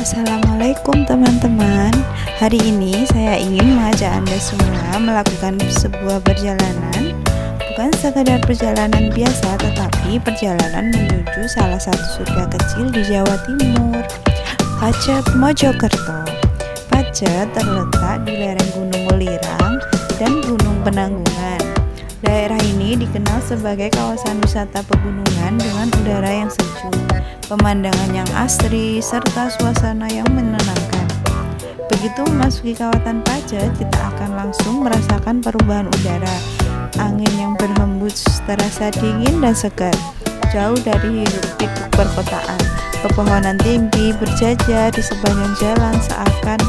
Assalamualaikum teman-teman. Hari ini saya ingin mengajak Anda semua melakukan sebuah perjalanan. Bukan sekadar perjalanan biasa, tetapi perjalanan menuju salah satu surga kecil di Jawa Timur, Pacet, Mojokerto. Pacet terletak di lereng Gunung Welirang dan Gunung Penanggungan. Daerah ini dikenal sebagai kawasan wisata pegunungan dengan udara yang sejuk, pemandangan yang asri, serta suasana yang menenangkan. Begitu memasuki kawasan Pacet, kita akan langsung merasakan perubahan udara. Angin yang berhembus terasa dingin dan segar, jauh dari hiruk-pikuk perkotaan. Pepohonan tinggi berjajar di sepanjang jalan seakan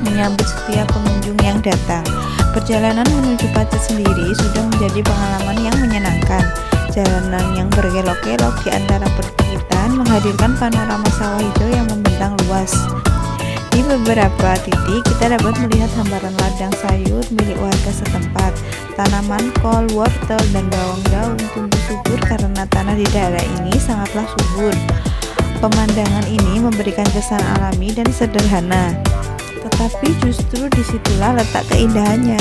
menyambut setiap pengunjung yang datang. Perjalanan menuju Pacet sendiri sudah menjadi pengalaman yang menyenangkan. Jalanan yang berkelok-kelok di antara perbukitan menghadirkan panorama sawah hijau yang membentang luas. Di beberapa titik kita dapat melihat hamparan ladang sayur milik warga setempat. Tanaman kol, wortel, dan bawang daun tumbuh subur karena tanah di daerah ini sangatlah subur. Pemandangan ini memberikan kesan alami dan sederhana, tetapi justru disitulah letak keindahannya.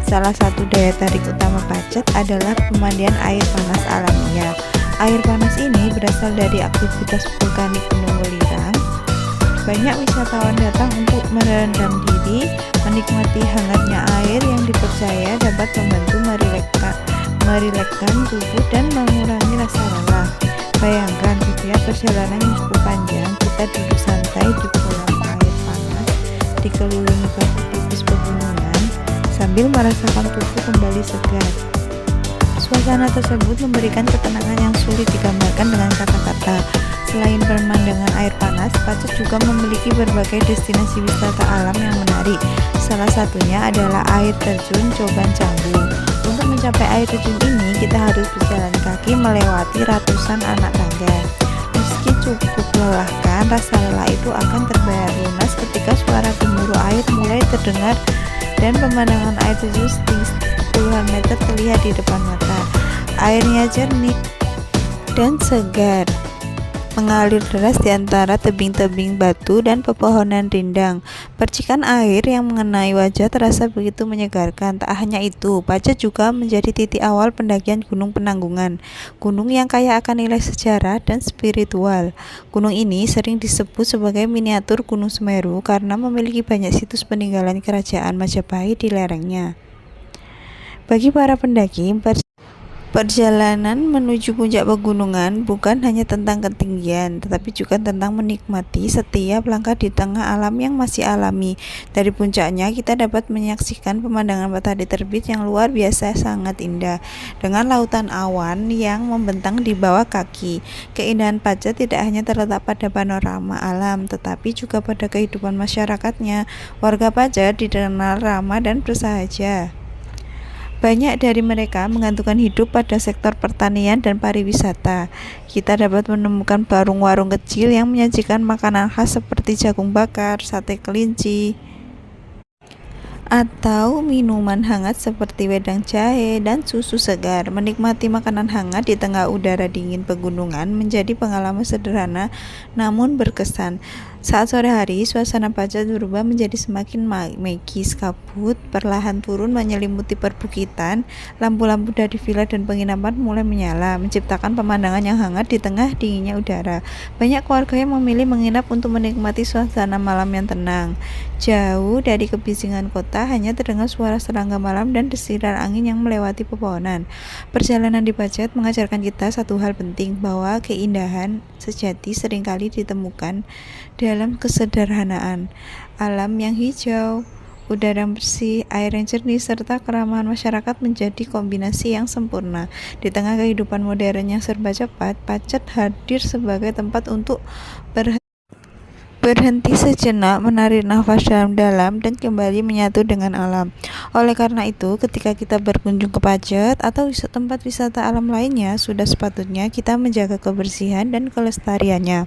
Salah satu daya tarik utama Pacet adalah pemandian air panas alamiah. Air panas ini berasal dari aktivitas vulkanik Gunung Welirang. Banyak wisatawan datang untuk merendam diri, menikmati hangatnya air yang dipercaya dapat membantu merilekskan tubuh dan mengurangi rasa lelah. Bayangkan setiap perjalanan yang cukup panjang, kita duduk santai di kolam air panas, dikelilingi kabut tipis pegunungan, sambil merasakan tubuh kembali segar. Suasana tersebut memberikan ketenangan yang sulit digambarkan dengan kata-kata. Selain pemandangan air panas, Pacet juga memiliki berbagai destinasi wisata alam yang menarik. Salah satunya adalah air terjun Coban Canggu. Untuk mencapai air terjun ini, kita harus berjalan kaki melewati ratusan anak tangga. Meski cukup melelahkan, rasa lelah itu akan terbayar lunas ketika suara gemuruh air mulai terdengar dan pemandangan air terjun setinggi puluhan meter terlihat di depan mata. Airnya jernih dan segar, mengalir deras di antara tebing-tebing batu dan pepohonan rindang. Percikan air yang mengenai wajah terasa begitu menyegarkan. Tak hanya itu, Pacet juga menjadi titik awal pendakian Gunung Penanggungan, gunung yang kaya akan nilai sejarah dan spiritual. Gunung ini sering disebut sebagai miniatur Gunung Semeru karena memiliki banyak situs peninggalan kerajaan Majapahit di lerengnya. Bagi para pendaki, perjalanan menuju puncak pegunungan bukan hanya tentang ketinggian, tetapi juga tentang menikmati setiap langkah di tengah alam yang masih alami. Dari puncaknya, kita dapat menyaksikan pemandangan matahari terbit yang luar biasa sangat indah, dengan lautan awan yang membentang di bawah kaki. Keindahan Pacet tidak hanya terletak pada panorama alam, tetapi juga pada kehidupan masyarakatnya. Warga Pacet dikenal ramah dan bersahaja. Banyak dari mereka menggantungkan hidup pada sektor pertanian dan pariwisata. Kita dapat menemukan warung-warung kecil yang menyajikan makanan khas seperti jagung bakar, sate kelinci, atau minuman hangat seperti wedang jahe dan susu segar. Menikmati makanan hangat di tengah udara dingin pegunungan menjadi pengalaman sederhana namun berkesan. Saat sore hari, suasana Pacet berubah menjadi semakin magis. Kabut perlahan turun menyelimuti perbukitan. Lampu-lampu dari villa dan penginapan mulai menyala, menciptakan pemandangan yang hangat di tengah dinginnya udara. Banyak keluarga yang memilih menginap untuk menikmati suasana malam yang tenang. Jauh dari kebisingan kota, hanya terdengar suara serangga malam dan desiran angin yang melewati pepohonan. Perjalanan di Pacet mengajarkan kita satu hal penting, bahwa keindahan sejati seringkali ditemukan dalam kesederhanaan. Alam yang hijau, udara yang bersih, air yang jernih, serta keramahan masyarakat menjadi kombinasi yang sempurna. Di tengah kehidupan modern yang serba cepat, Pacet hadir sebagai tempat untuk berhenti sejenak, menarik nafas dalam-dalam, dan kembali menyatu dengan alam. Oleh karena itu, ketika kita berkunjung ke Pacet atau tempat wisata alam lainnya, sudah sepatutnya kita menjaga kebersihan dan kelestariannya.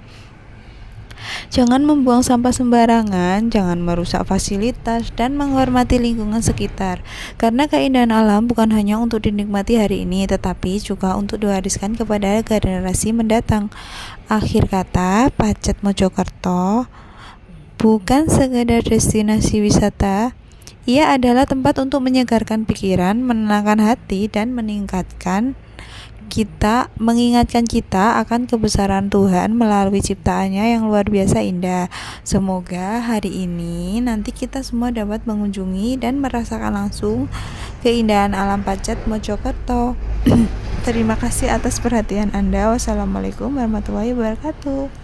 Jangan membuang sampah sembarangan, jangan merusak fasilitas, dan menghormati lingkungan sekitar. Karena keindahan alam bukan hanya untuk dinikmati hari ini, tetapi juga untuk diwariskan kepada generasi mendatang. Akhir kata, Pacet Mojokerto Bukan sekadar destinasi wisata, ia adalah tempat untuk menyegarkan pikiran, menenangkan hati, dan mengingatkan kita akan kebesaran Tuhan melalui ciptaannya yang luar biasa indah. Semoga hari ini nanti kita semua dapat mengunjungi dan merasakan langsung keindahan alam Pacet, Mojokerto. Terima kasih atas perhatian Anda. Wassalamualaikum warahmatullahi wabarakatuh.